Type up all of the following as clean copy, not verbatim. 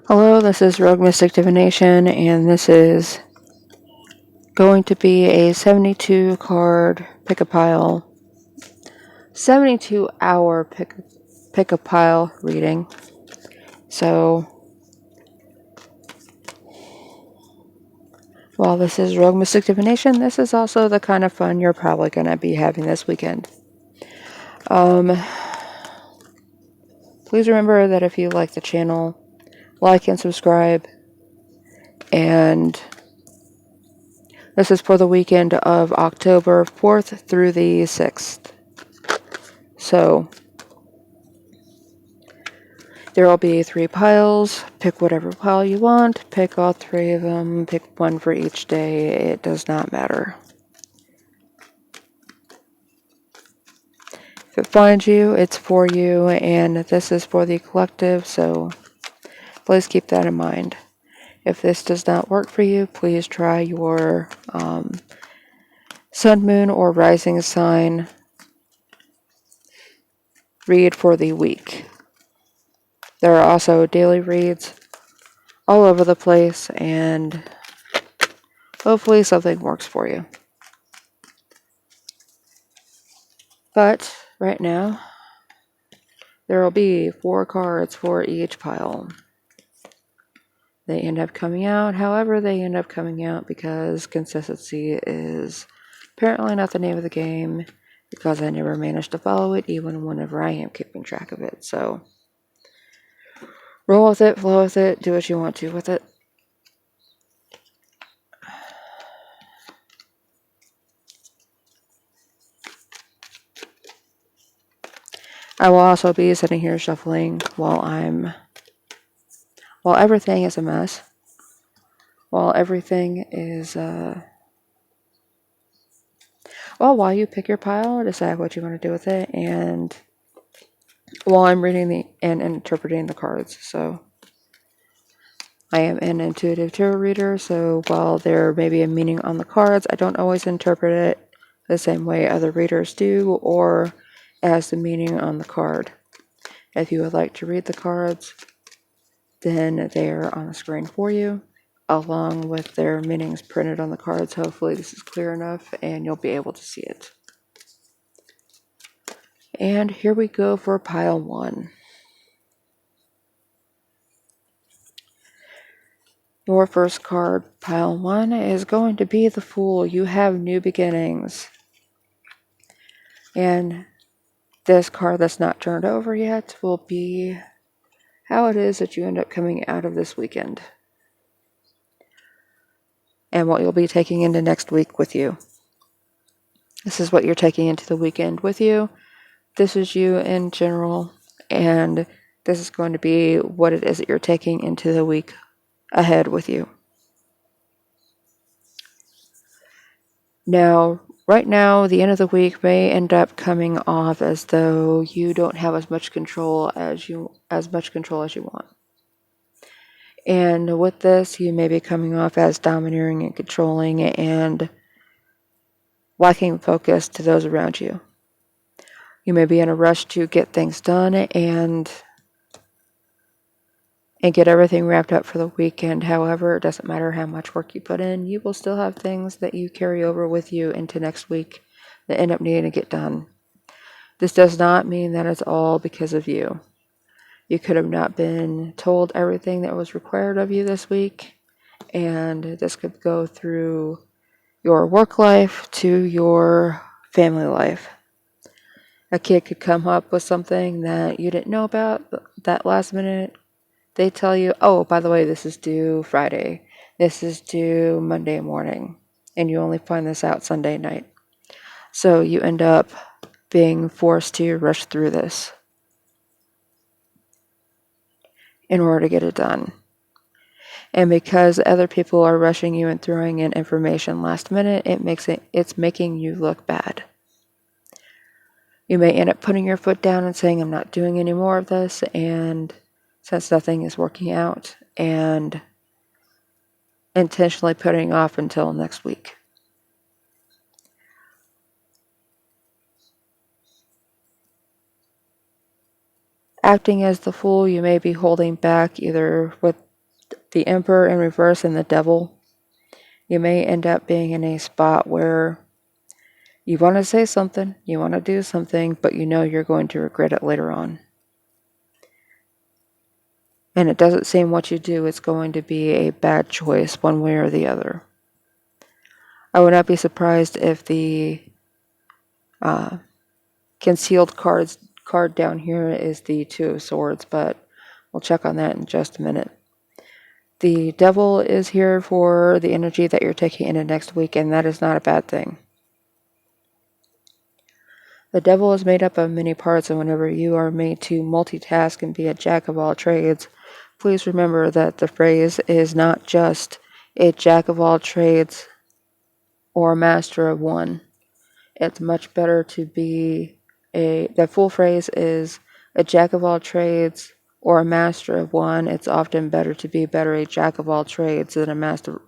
Hello, this is Rogue Mystic Divination, and this is going to be a 72 card pick a pile, 72 hour pick a pile reading. So, while this is Rogue Mystic Divination, this is also the kind of fun you're probably going to be having this weekend. Please remember that if you like the channel, like and subscribe, and this is for the weekend of October 4th through the 6th. So, there will be 3 piles. Pick whatever pile you want. Pick all 3 of them. Pick one for each day. It does not matter. If it finds you, it's for you, and this is for the collective, so please keep that in mind. If this does not work for you, please try your sun, moon, or rising sign read for the week. There are also daily reads all over the place, and hopefully something works for you. But right now, there will be 4 cards for each pile. They end up coming out however they end up coming out, because consistency is apparently not the name of the game, because I never managed to follow it even whenever I am keeping track of it. So roll with it, flow with it, do what you want to with it. I will also be sitting here shuffling while everything is a mess. While everything is while you pick your pile, decide what you want to do with it, and while I'm reading and interpreting the cards. So I am an intuitive tarot reader, so while there may be a meaning on the cards, I don't always interpret it the same way other readers do, or as the meaning on the card. If you would like to read the cards, then they are on the screen for you, along with their meanings printed on the cards. Hopefully this is clear enough and you'll be able to see it. And here we go for pile 1. Your first card, pile 1, is going to be the Fool. You have new beginnings. And this card that's not turned over yet will be how it is that you end up coming out of this weekend, and what you'll be taking into next week with you. This is what you're taking into the weekend with you. This is you in general, and this is going to be what it is that you're taking into the week ahead with you. Now, right now, the end of the week may end up coming off as though you don't have as much control as you want. And with this, you may be coming off as domineering and controlling and lacking focus to those around you. You may be in a rush to get things done and get everything wrapped up for the weekend. However, it doesn't matter how much work you put in, you will still have things that you carry over with you into next week that end up needing to get done. This does not mean that it's all because of you. You could have not been told everything that was required of you this week, and this could go through your work life to your family life. A kid could come up with something that you didn't know about that last minute. They tell you, oh, by the way, this is due Friday. This is due Monday morning. And you only find this out Sunday night. So you end up being forced to rush through this in order to get it done. And because other people are rushing you and throwing in information last minute, it's making you look bad. You may end up putting your foot down and saying, I'm not doing any more of this, and since nothing is working out, and intentionally putting off until next week. Acting as the Fool, you may be holding back either with the Emperor in reverse and the Devil, you may end up being in a spot where you want to say something, you want to do something, but you know you're going to regret it later on. And it doesn't seem what you do is going to be a bad choice one way or the other. I would not be surprised if the concealed card down here is the Two of Swords, but we'll check on that in just a minute. The Devil is here for the energy that you're taking into next week, and that is not a bad thing. The Devil is made up of many parts, and whenever you are made to multitask and be a jack of all trades, please remember that the phrase is not just a jack of all trades or a master of one. It's much better to be the full phrase is a jack of all trades or a master of one. It's often better to be a jack of all trades than a master,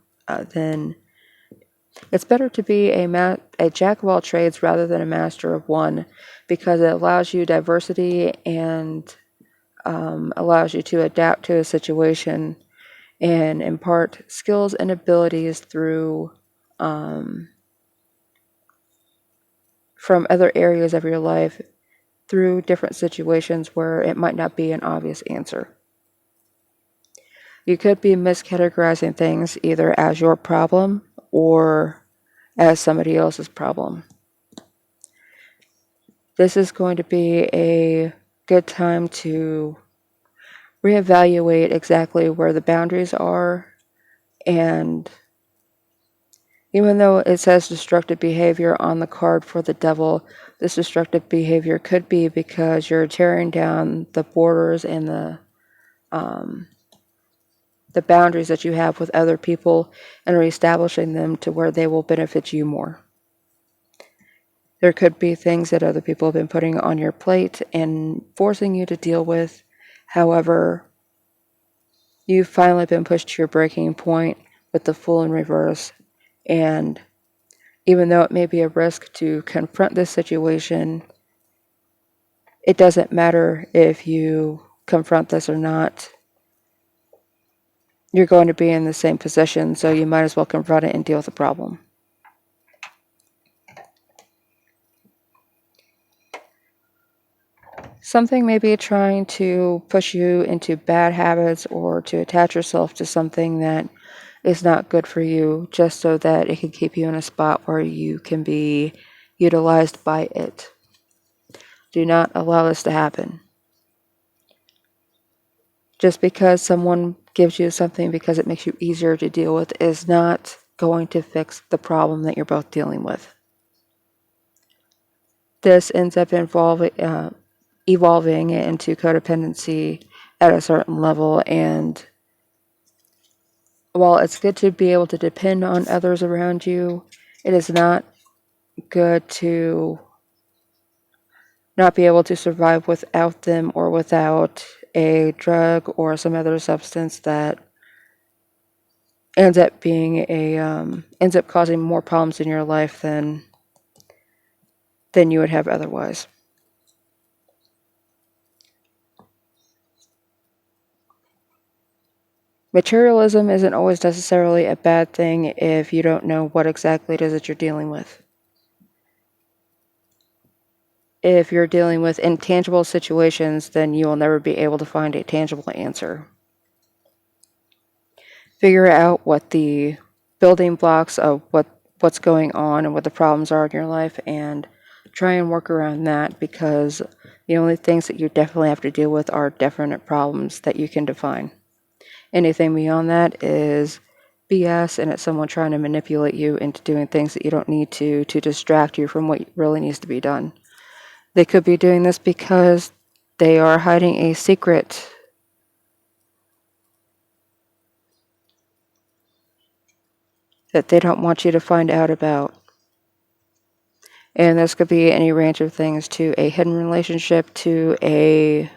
it's better to be a jack of all trades rather than a master of one, because it allows you diversity and allows you to adapt to a situation and impart skills and abilities through from other areas of your life through different situations where it might not be an obvious answer. You could be miscategorizing things either as your problem or as somebody else's problem. This is going to be a good time to reevaluate exactly where the boundaries are, and even though it says destructive behavior on the card for the Devil, this destructive behavior could be because you're tearing down the borders and the boundaries that you have with other people and reestablishing them to where they will benefit you more. There could be things that other people have been putting on your plate and forcing you to deal with. However, you've finally been pushed to your breaking point with the Fool in reverse, and even though it may be a risk to confront this situation, it doesn't matter if you confront this or not. You're going to be in the same position, so you might as well confront it and deal with the problem. Something may be trying to push you into bad habits or to attach yourself to something that is not good for you, just so that it can keep you in a spot where you can be utilized by it. Do not allow this to happen. Just because someone gives you something because it makes you easier to deal with is not going to fix the problem that you're both dealing with. This ends up evolving into codependency at a certain level, and while it's good to be able to depend on others around you, it is not good to not be able to survive without them or without a drug or some other substance that ends up causing more problems in your life than you would have otherwise. Materialism isn't always necessarily a bad thing if you don't know what exactly it is that you're dealing with. If you're dealing with intangible situations, then you will never be able to find a tangible answer. Figure out what the building blocks of what's going on and what the problems are in your life, and try and work around that, because the only things that you definitely have to deal with are definite problems that you can define. Anything beyond that is BS, and it's someone trying to manipulate you into doing things that you don't need to distract you from what really needs to be done. They could be doing this because they are hiding a secret that they don't want you to find out about. And this could be any range of things, to a hidden relationship, to a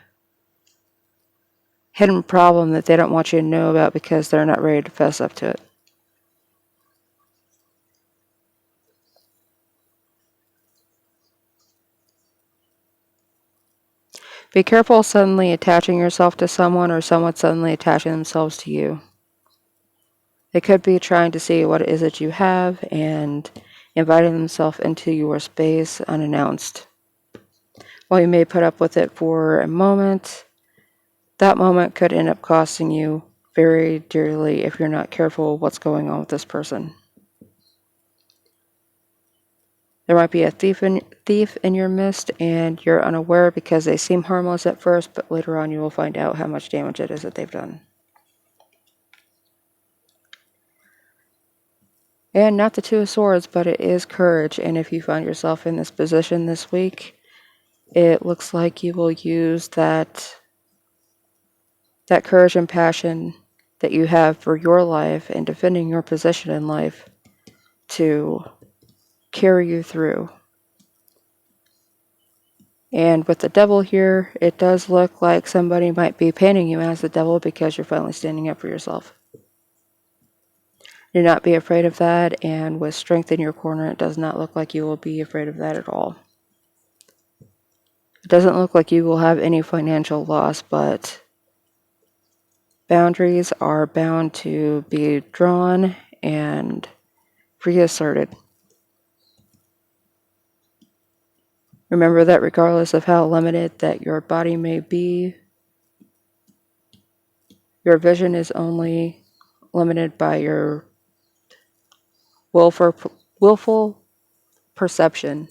hidden problem that they don't want you to know about because they're not ready to fess up to it. Be careful suddenly attaching yourself to someone or someone suddenly attaching themselves to you. They could be trying to see what it is that you have and inviting themselves into your space unannounced. While you may put up with it for a moment, that moment could end up costing you very dearly if you're not careful what's going on with this person. There might be a thief in your midst, and you're unaware because they seem harmless at first, but later on you will find out how much damage it is that they've done. And not the Two of Swords, but it is courage, and if you find yourself in this position this week, it looks like you will use that courage and passion that you have for your life and defending your position in life to carry you through. And with the devil here, it does look like somebody might be painting you as the devil because you're finally standing up for yourself. Do not be afraid of that, and with strength in your corner, it does not look like you will be afraid of that at all. It doesn't look like you will have any financial loss, but boundaries are bound to be drawn and reasserted. Remember that regardless of how limited that your body may be, your vision is only limited by your willful perception.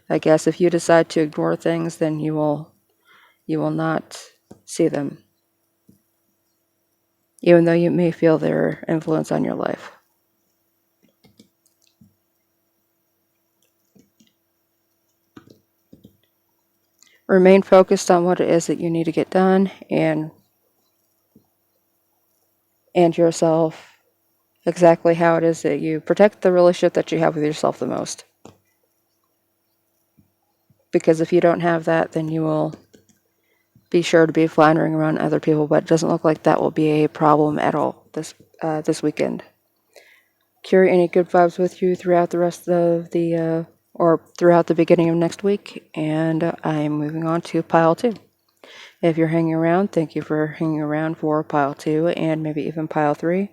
I guess if you decide to ignore things, then you will not see them, even though you may feel their influence on your life. Remain focused on what it is that you need to get done, and yourself exactly how it is that you protect the relationship that you have with yourself the most. Because if you don't have that, then you will be sure to be floundering around other people, but it doesn't look like that will be a problem at all this weekend. Carry any good vibes with you throughout the rest of or throughout the beginning of next week, and I'm moving on to pile 2. If you're hanging around, thank you for hanging around for pile 2 and maybe even pile 3.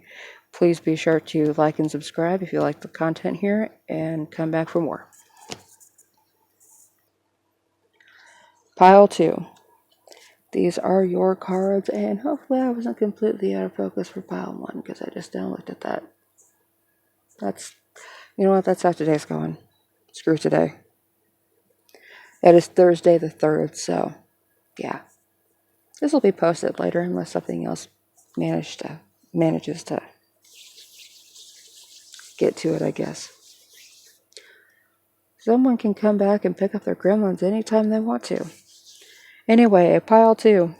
Please be sure to like and subscribe if you like the content here, and come back for more. Pile 2. These are your cards, and hopefully I wasn't completely out of focus for pile 1 because I just now looked at that. You know what, that's how today's going. Screw today. That is Thursday the 3rd, so yeah. This will be posted later unless something else manages to get to it, I guess. Someone can come back and pick up their gremlins anytime they want to. Anyway, pile 2.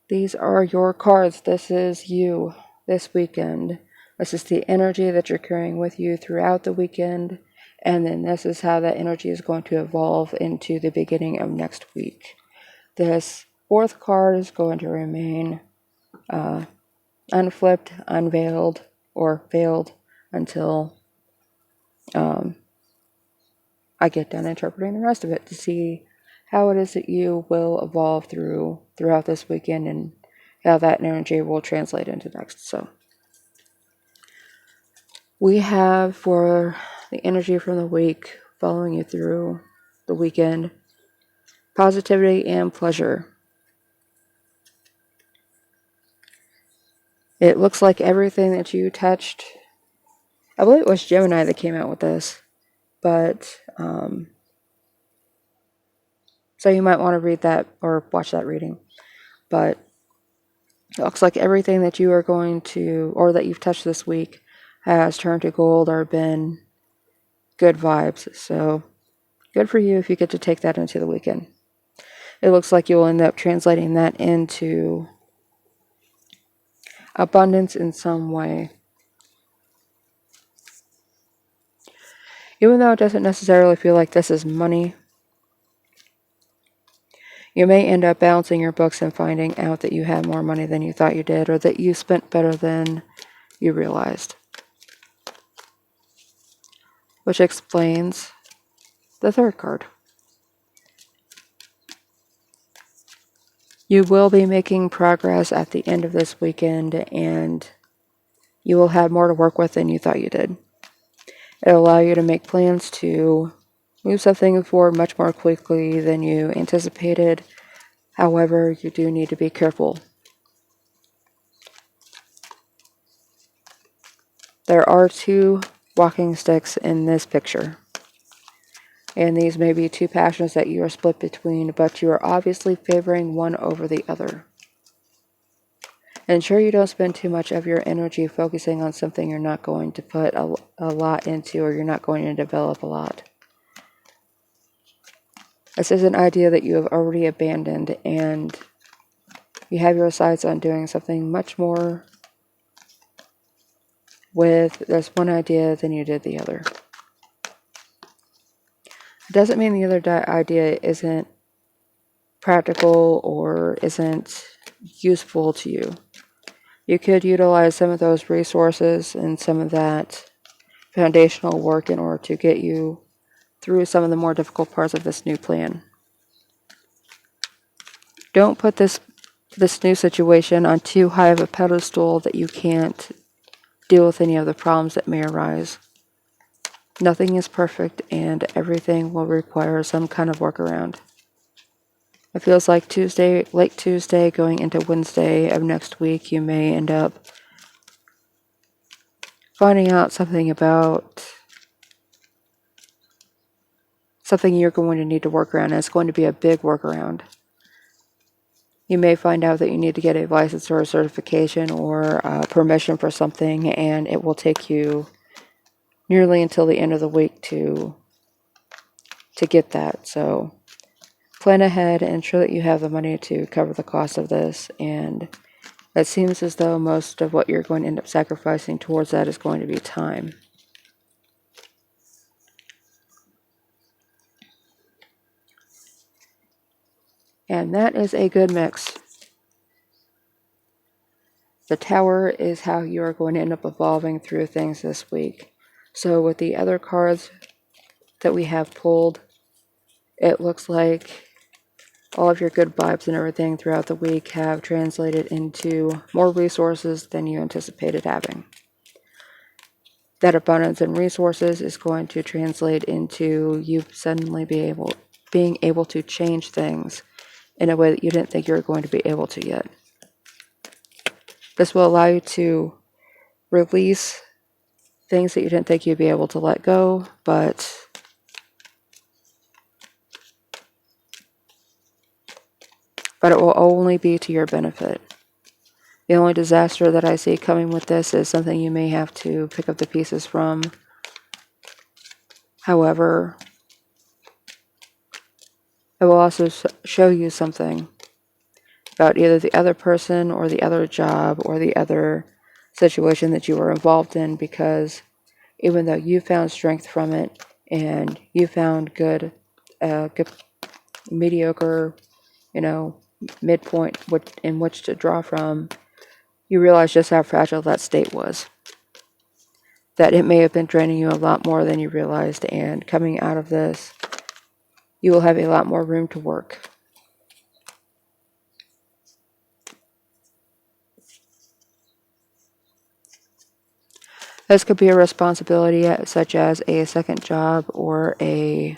These are your cards. This is you this weekend. This is the energy that you're carrying with you throughout the weekend. And then this is how that energy is going to evolve into the beginning of next week. This 4th card is going to remain unflipped, unveiled, or veiled until I get done interpreting the rest of it to see how it is that you will evolve throughout this weekend and how that energy will translate into next. So we have for the energy from the week following you through the weekend, positivity and pleasure. It looks like everything that you touched, I believe it was Gemini that came out with this, but so you might want to read that or watch that reading. But it looks like everything that you are going to, or that you've touched this week, has turned to gold or been good vibes. So good for you if you get to take that into the weekend. It looks like you'll end up translating that into abundance in some way. Even though it doesn't necessarily feel like this is money, you may end up balancing your books and finding out that you had more money than you thought you did, or that you spent better than you realized. Which explains the 3rd card. You will be making progress at the end of this weekend, and you will have more to work with than you thought you did. It'll allow you to make plans to move something forward much more quickly than you anticipated. However, you do need to be careful. There are 2 walking sticks in this picture, and these may be 2 passions that you are split between, but you are obviously favoring one over the other. Ensure you don't spend too much of your energy focusing on something you're not going to put a lot into, or you're not going to develop a lot. This is an idea that you have already abandoned, and you have your sights on doing something much more with this one idea than you did the other. It doesn't mean the other idea isn't practical or isn't useful to you. You could utilize some of those resources and some of that foundational work in order to get you through some of the more difficult parts of this new plan. Don't put this new situation on too high of a pedestal that you can't deal with any of the problems that may arise. Nothing is perfect, and everything will require some kind of workaround. It feels like late Tuesday, going into Wednesday of next week, you may end up finding out something about something you're going to need to work around, and it's going to be a big workaround. You may find out that you need to get a license or a certification or permission for something, and it will take you nearly until the end of the week to get that. So plan ahead and ensure that you have the money to cover the cost of this, and it seems as though most of what you're going to end up sacrificing towards that is going to be time. And that is a good mix. The Tower is how you are going to end up evolving through things this week. So with the other cards that we have pulled, it looks like all of your good vibes and everything throughout the week have translated into more resources than you anticipated having. That abundance in resources is going to translate into you suddenly being able to change things in a way that you didn't think you were going to be able to yet. This will allow you to release things that you didn't think you'd be able to let go, but it will only be to your benefit. The only disaster that I see coming with this is something you may have to pick up the pieces from. However, it will also show you something about either the other person or the other job or the other situation that you were involved in, because even though you found strength from it and you found good mediocre, midpoint in which to draw from, you realize just how fragile that state was. That it may have been draining you a lot more than you realized, and coming out of this, you will have a lot more room to work. This could be a responsibility such as a second job or a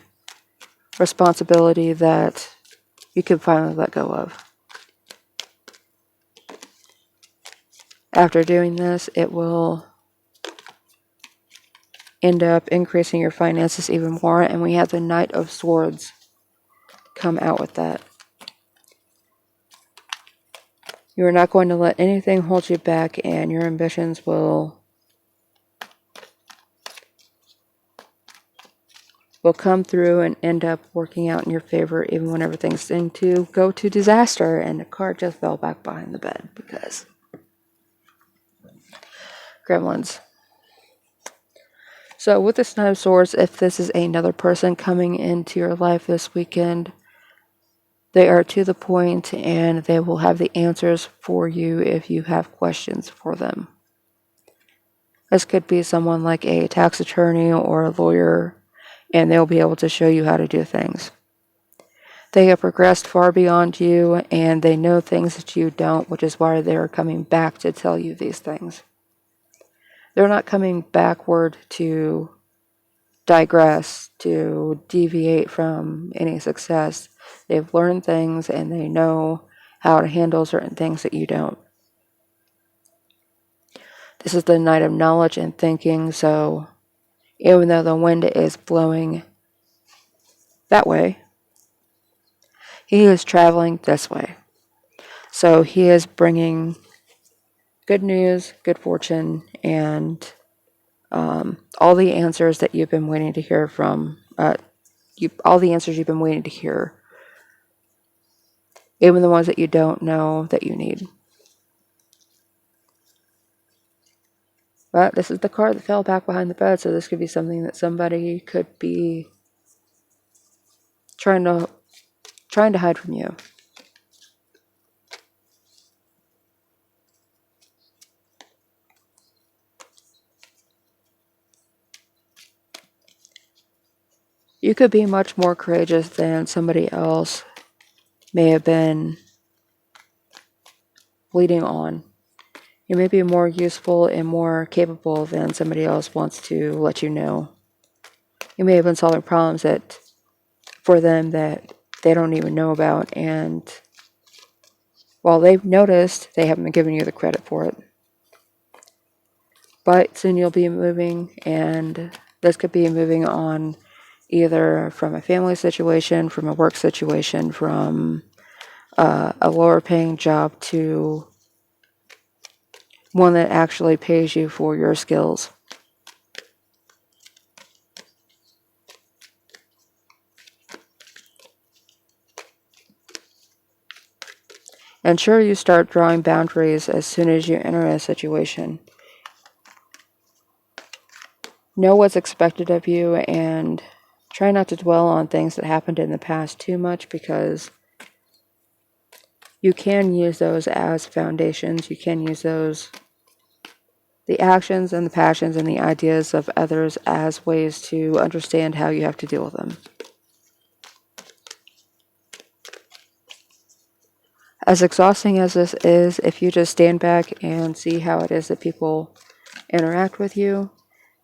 responsibility that you can finally let go of. After doing this, it will end up increasing your finances even more, and we have the Knight of Swords come out with that. You are not going to let anything hold you back, and your ambitions will come through and end up working out in your favor, even when everything seemed to go to disaster and the card just fell back behind the bed because gremlins. So with this Knight of Swords, if this is another person coming into your life this weekend, they are to the point and they will have the answers for you if you have questions for them. This could be someone like a tax attorney or a lawyer, and they'll be able to show you how to do things. They have progressed far beyond you, and they know things that you don't, which is why they're coming back to tell you these things. They're not coming backward to digress, to deviate from any success. They've learned things, and they know how to handle certain things that you don't. This is the night of knowledge and thinking, so even though the wind is blowing that way, he is traveling this way. So he is bringing good news, good fortune, and all the answers that you've been waiting to hear from, all the answers you've been waiting to hear, even the ones that you don't know that you need. But this is the card that fell back behind the bed, so this could be something that somebody could be trying to hide from you. You could be much more courageous than somebody else may have been leading on. You may be more useful and more capable than somebody else wants to let you know. You may have been solving problems that for them that they don't even know about, and while they've noticed, they haven't been giving you the credit for it. But soon you'll be moving, and this could be moving on either from a family situation, from a work situation, from a lower paying job to one that actually pays you for your skills. Ensure you start drawing boundaries as soon as you enter a situation. Know what's expected of you and try not to dwell on things that happened in the past too much, because you can use those as foundations. You can use those, the actions and the passions and the ideas of others, as ways to understand how you have to deal with them. As exhausting as this is, if you just stand back and see how it is that people interact with you,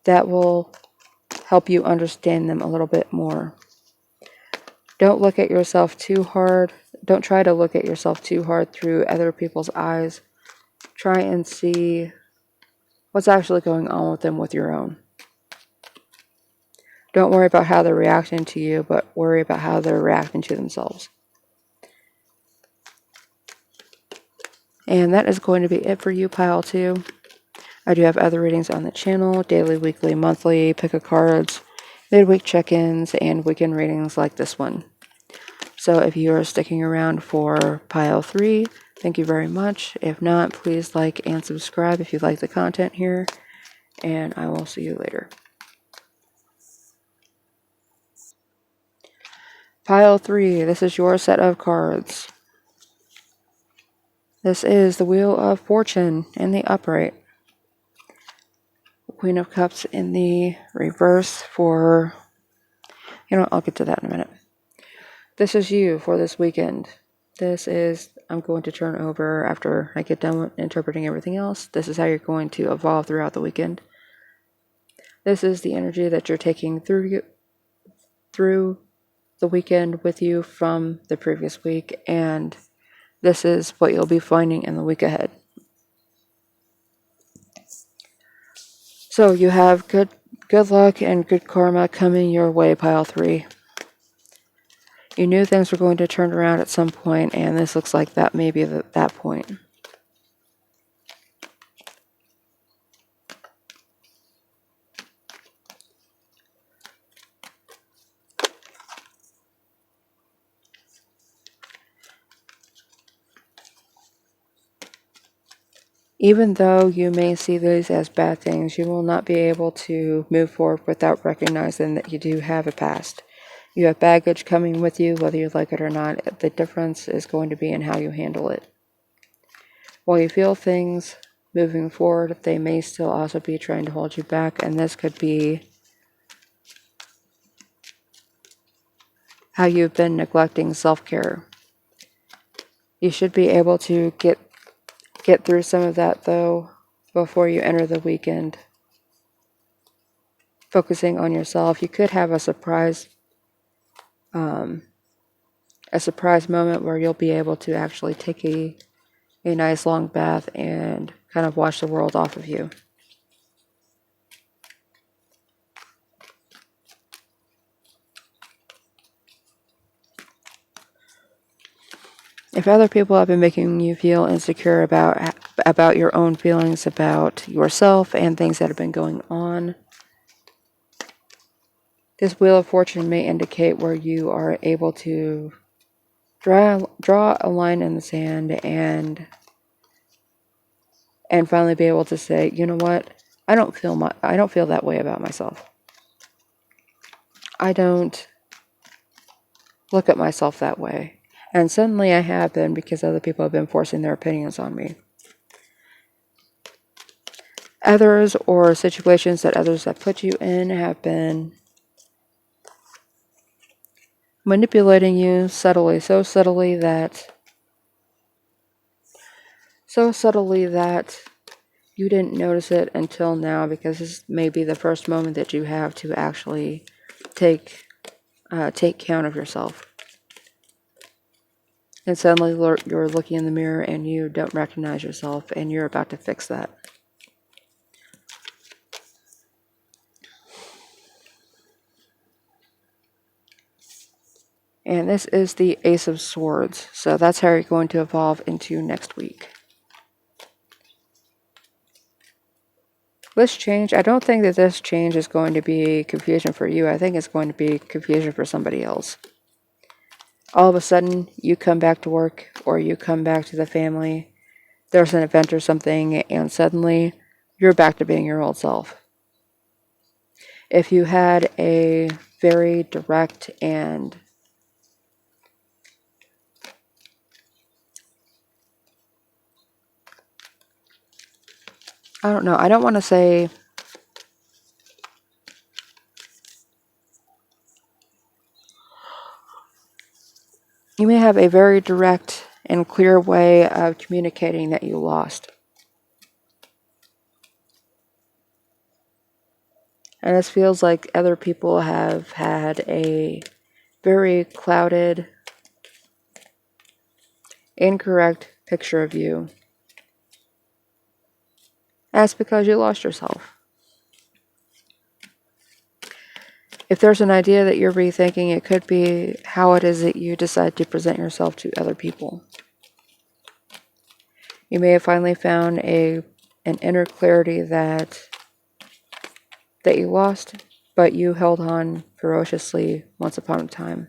that will help you understand them a little bit more. Don't look at yourself too hard. Don't try to look at yourself too hard through other people's eyes. Try and see what's actually going on with them with your own. Don't worry about how they're reacting to you, but worry about how they're reacting to themselves. And that is going to be it for you, Pile 2. I do have other readings on the channel, daily, weekly, monthly, pick a cards, midweek check-ins, and weekend readings like this one. So if you are sticking around for Pile 3, thank you very much. If not, please like and subscribe if you like the content here, and I will see you later. Pile 3, this is your set of cards. This is the Wheel of Fortune in the upright. Queen of Cups in the reverse for, I'll get to that in a minute. This is you for this weekend. This is, I'm going to turn over after I get done interpreting everything else. This is how you're going to evolve throughout the weekend. This is the energy that you're taking through the weekend with you from the previous week, and this is what you'll be finding in the week ahead. So you have good luck and good karma coming your way, Pile 3. You knew things were going to turn around at some point, and this looks like that may be that point. Even though you may see these as bad things, you will not be able to move forward without recognizing that you do have a past. You have baggage coming with you, whether you like it or not. The difference is going to be in how you handle it. While you feel things moving forward, they may still also be trying to hold you back, and this could be how you've been neglecting self-care. You should be able to get through some of that, though, before you enter the weekend. Focusing on yourself. You could have a surprise moment where you'll be able to actually take a nice long bath and kind of wash the world off of you. If other people have been making you feel insecure about your own feelings about yourself and things that have been going on, this Wheel of Fortune may indicate where you are able to draw a line in the sand and finally be able to say, you know what, I don't feel that way about myself. I don't look at myself that way. And suddenly I have been, because other people have been forcing their opinions on me. Others or situations that others have put you in have been manipulating you subtly, so subtly that you didn't notice it until now, because this may be the first moment that you have to actually take count of yourself. And suddenly you're looking in the mirror and you don't recognize yourself, and you're about to fix that. And this is the Ace of Swords, so that's how you're going to evolve into next week. This change, I don't think that this change is going to be confusion for you. I think it's going to be confusion for somebody else. All of a sudden, you come back to work or you come back to the family, there's an event or something, and suddenly you're back to being your old self. If you had a very direct and I don't know, I don't want to say you may have a very direct and clear way of communicating that you lost. And this feels like other people have had a very clouded, incorrect picture of you. That's because you lost yourself. If there's an idea that you're rethinking, it could be how it is that you decide to present yourself to other people. You may have finally found an inner clarity that you lost, but you held on ferociously once upon a time.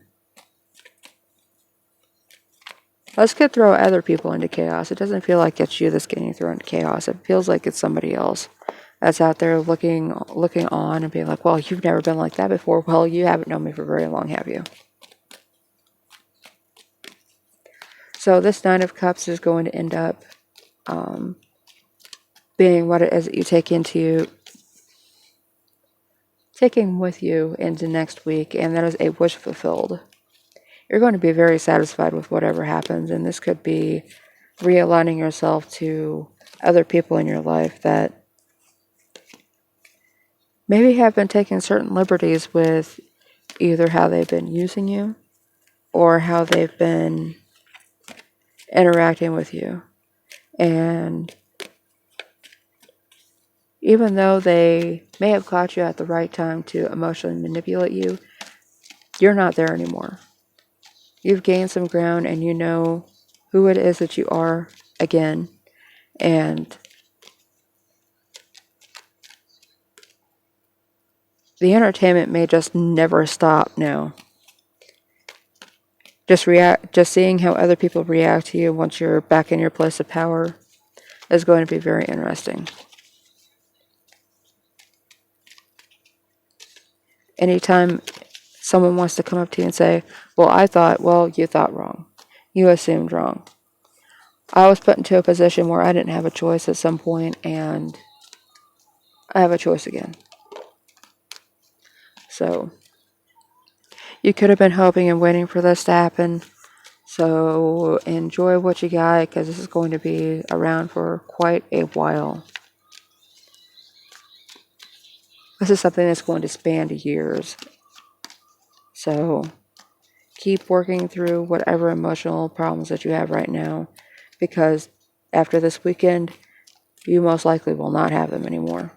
Let's throw other people into chaos. It doesn't feel like it's you that's getting thrown into chaos. It feels like it's somebody else that's out there looking on and being like, well, you've never been like that before. Well, you haven't known me for very long, have you? So this Nine of Cups is going to end up being what it is that you taking with you into next week, and that is a wish fulfilled. You're going to be very satisfied with whatever happens, and this could be realigning yourself to other people in your life that maybe have been taking certain liberties with either how they've been using you or how they've been interacting with you. And even though they may have caught you at the right time to emotionally manipulate you, you're not there anymore. You've gained some ground and you know who it is that you are again. And the entertainment may just never stop now. Just seeing how other people react to you once you're back in your place of power is going to be very interesting. Anytime someone wants to come up to you and say, well, you thought wrong. You assumed wrong. I was put into a position where I didn't have a choice at some point, and I have a choice again. So, You could have been hoping and waiting for this to happen. So enjoy what you got, because this is going to be around for quite a while. This is something that's going to span years. So keep working through whatever emotional problems that you have right now, because after this weekend, you most likely will not have them anymore.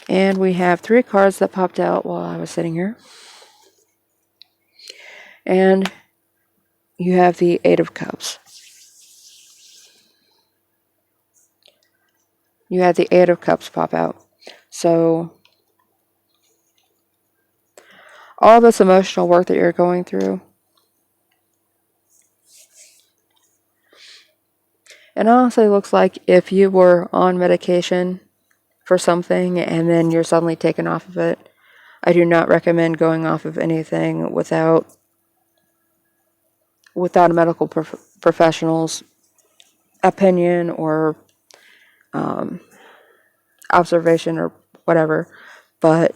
And we have 3 cards that popped out while I was sitting here. And you have the 8 of Cups. You had the 8 of Cups pop out. So all this emotional work that you're going through, it honestly looks like if you were on medication for something and then you're suddenly taken off of it, I do not recommend going off of anything without a medical professional's opinion or observation or whatever. But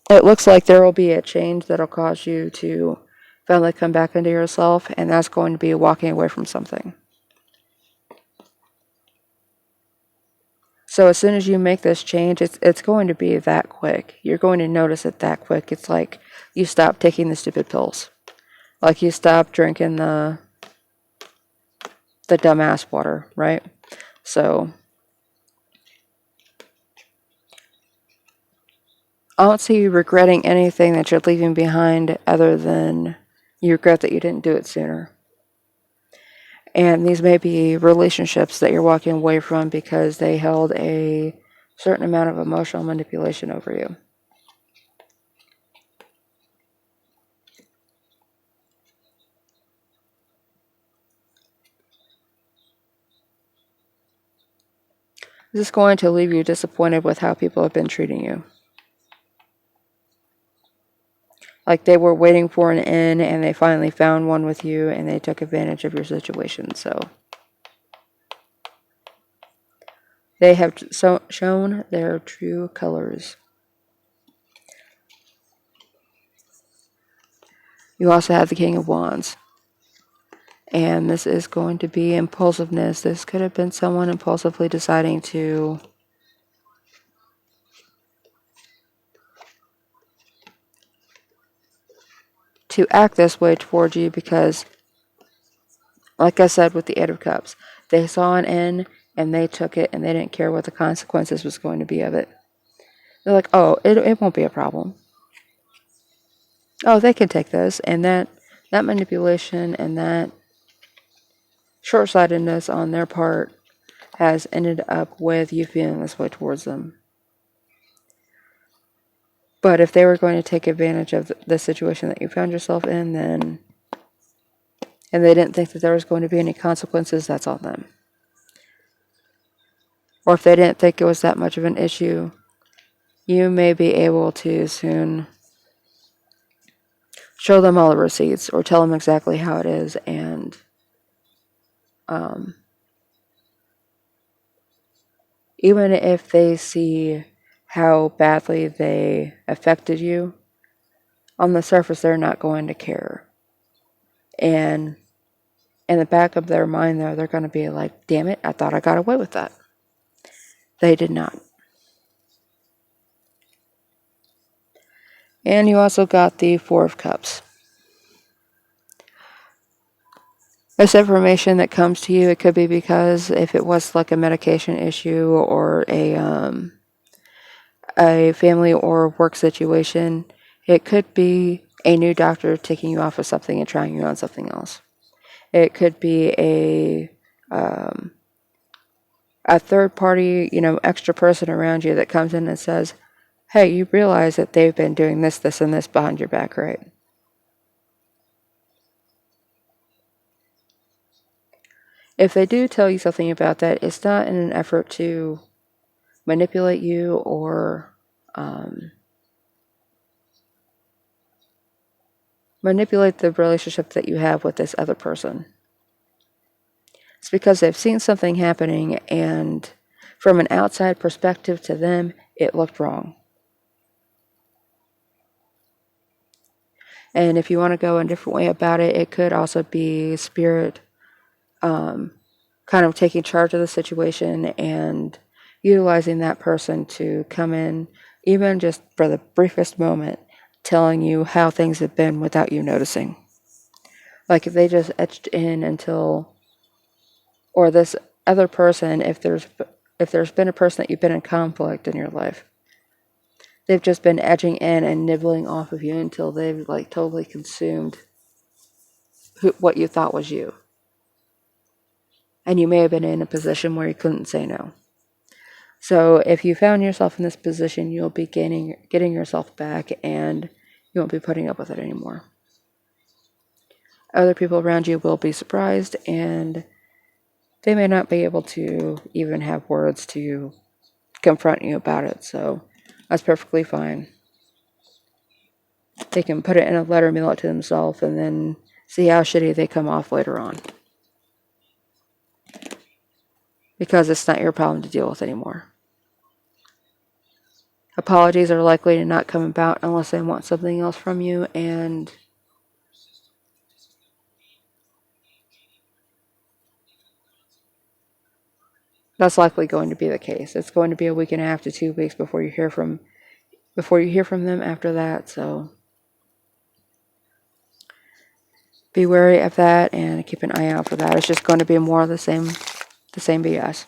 it looks like there will be a change that'll cause you to finally come back into yourself, and that's going to be walking away from something. So as soon as you make this change, it's going to be that quick. You're going to notice it that quick. It's like you stop taking the stupid pills. Like you stop drinking the dumbass water, right? So I don't see you regretting anything that you're leaving behind other than you regret that you didn't do it sooner. And these may be relationships that you're walking away from because they held a certain amount of emotional manipulation over you. This is going to leave you disappointed with how people have been treating you. Like they were waiting for an in and they finally found one with you and they took advantage of your situation. So they have shown their true colors. You also have the King of Wands. And this is going to be impulsiveness. This could have been someone impulsively deciding to act this way towards you because, like I said with the 8 of Cups, they saw an in and they took it and they didn't care what the consequences was going to be of it. They're like, oh, it won't be a problem. Oh, they can take this. And that manipulation and that short-sightedness on their part has ended up with you feeling this way towards them. But if they were going to take advantage of the situation that you found yourself in, then, and they didn't think that there was going to be any consequences, that's on them. Or if they didn't think it was that much of an issue, you may be able to soon show them all the receipts or tell them exactly how it is, and even if they see how badly they affected you, on the surface they're not going to care. And in the back of their mind, though, they're going to be like, damn it, I thought I got away with that. They did not. And you also got the 4 of Cups. This information that comes to you, it could be because if it was like a medication issue or a family or work situation, it could be a new doctor taking you off of something and trying you on something else. It could be a third party, extra person around you that comes in and says, hey, you realize that they've been doing this, this, and this behind your back, right? If they do tell you something about that, it's not in an effort to manipulate you or manipulate the relationship that you have with this other person. It's because they've seen something happening, and from an outside perspective to them, it looked wrong. And if you want to go a different way about it, it could also be spirit kind of taking charge of the situation and utilizing that person to come in, even just for the briefest moment, telling you how things have been without you noticing. Like if they just etched in until, or this other person, if there's been a person that you've been in conflict in your life, they've just been edging in and nibbling off of you until they've like totally consumed what you thought was you. And you may have been in a position where you couldn't say no. So if you found yourself in this position, you'll be getting yourself back, and you won't be putting up with it anymore. Other people around you will be surprised, and they may not be able to even have words to confront you about it, so that's perfectly fine. They can put it in a letter, mail it to themselves, and then see how shitty they come off later on. Because it's not your problem to deal with anymore. Apologies are likely to not come about unless they want something else from you, and that's likely going to be the case. It's going to be a week and a half to 2 weeks before you hear from them after that, so be wary of that and keep an eye out for that. It's just going to be more of the same BS.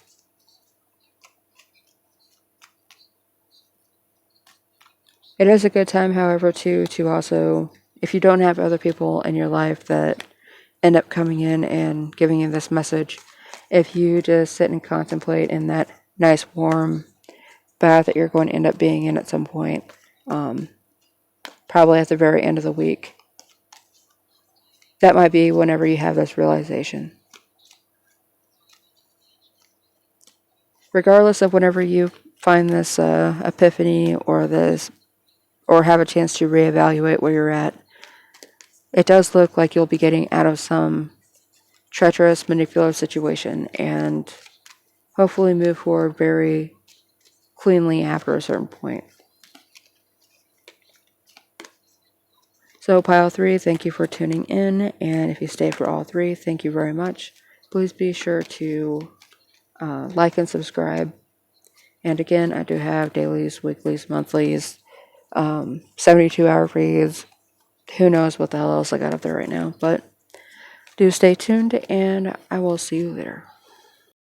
It is a good time, however, to also, if you don't have other people in your life that end up coming in and giving you this message, if you just sit and contemplate in that nice warm bath that you're going to end up being in at some point, probably at the very end of the week, that might be whenever you have this realization. Regardless of whenever you find this epiphany or have a chance to reevaluate where you're at, it does look like you'll be getting out of some treacherous, manipulative situation and hopefully move forward very cleanly after a certain point. So Pile 3, thank you for tuning in, and if you stay for all 3, thank you very much. Please be sure to like and subscribe. And again, I do have dailies, weeklies, monthlies, 72-hour reads. Who knows what the hell else I got up there right now, but do stay tuned, and I will see you later.